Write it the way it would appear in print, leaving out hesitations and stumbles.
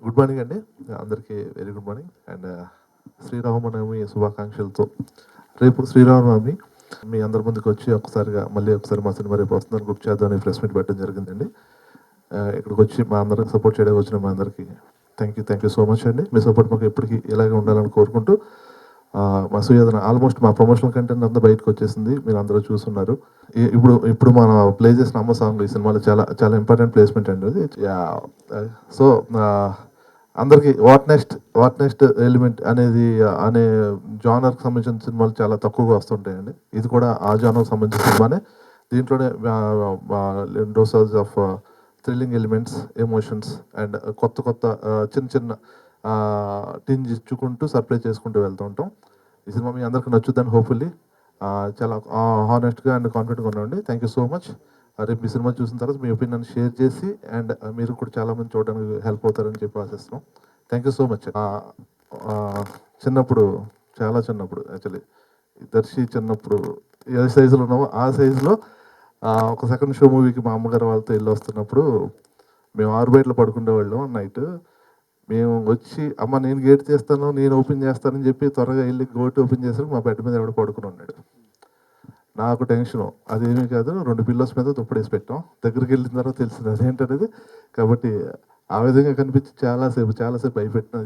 Good morning అండి. అందరికీ very good morning. And Sri Rama Navami శుభాకాంక్షలతో రేపు శ్రీరామనవమి మీ అందరి ముందుకు వచ్చి మళ్ళీ ఒకసారి మా సినిమా రేపు వస్తుందని గుర్తు చేద్దామని ప్రెస్ మీట్ పెట్టడం జరిగిందండి. ఇక్కడికి వచ్చి మా అందరికి సపోర్ట్ చేయడానికి వచ్చిన మా అందరికీ థ్యాంక్ యూ సో మచ్ అండి. మీ సపోర్ట్ మాకు ఎప్పటికీ ఇలాగే ఉండాలని కోరుకుంటూ మా సుయోధన ఆల్మోస్ట్ మా ప్రమోషనల్ కంటెంట్ అంతా బయటకు వచ్చేసింది, మీరు అందరూ చూస్తున్నారు. ఇప్పుడు మన ప్లే చేసిన అమ్మ సాంగ్ ఈ సినిమాలో చాలా చాలా ఇంపార్టెంట్ ప్లేస్మెంట్ అండి అది. సో అందరికీ వాట్ నెక్స్ట్ ఎలిమెంట్ అనే జానర్కి సంబంధించిన సినిమాలు చాలా తక్కువగా వస్తుంటాయండి. ఇది కూడా ఆ జానర్కి సంబంధించిన సినిమానే. దీంట్లోనే dosage of thrilling elements, emotions and కొత్త చిన్న చిన్న టింజ్ ఇచ్చుకుంటూ సర్ప్రైజ్ చేసుకుంటూ వెళ్తూ ఉంటాం. ఈ సినిమా మీ అందరికీ నచ్చుద్దని హోప్ఫుల్లీ చాలా హానెస్ట్గా అండ్ కాన్ఫిడెంట్గా ఉన్నామండి. Thank you so much. రేపు మీ సినిమా చూసిన తర్వాత మీ ఒపీనియన్ షేర్ చేసి అండ్ మీరు కూడా చాలామంది చూడడానికి హెల్ప్ అవుతారని చెప్పి ఆశిస్తున్నాం. Thank you so much. చిన్నప్పుడు యాక్చువల్లీ దర్శి చిన్నప్పుడు ఏ సైజులో ఉన్నామో ఆ సైజులో ఒక సెకండ్ షో మూవీకి మా అమ్మగారు వాళ్ళతో వెళ్ళి వస్తున్నప్పుడు మేము 6 బయటలో పడుకునేవాళ్ళం నైట్. మేము వచ్చి అమ్మ నేను గేట్ తీస్తాను, నేను ఓపెన్ చేస్తానని చెప్పి త్వరగా వెళ్ళి గోట్ ఓపెన్ చేసి మా బెడ్ మీద ఎవడో పడుకుని ఉన్నాడు. నాకు టెన్షను, అదేమీ కాదు 2 పిల్లోస్ మీద దుప్పడేసి పెట్టాం. దగ్గరికి వెళ్ళిన తర్వాత తెలిసింది అదేంటనేది. కాబట్టి ఆ విధంగా కనిపించి చాలాసేపు భయపెట్టిన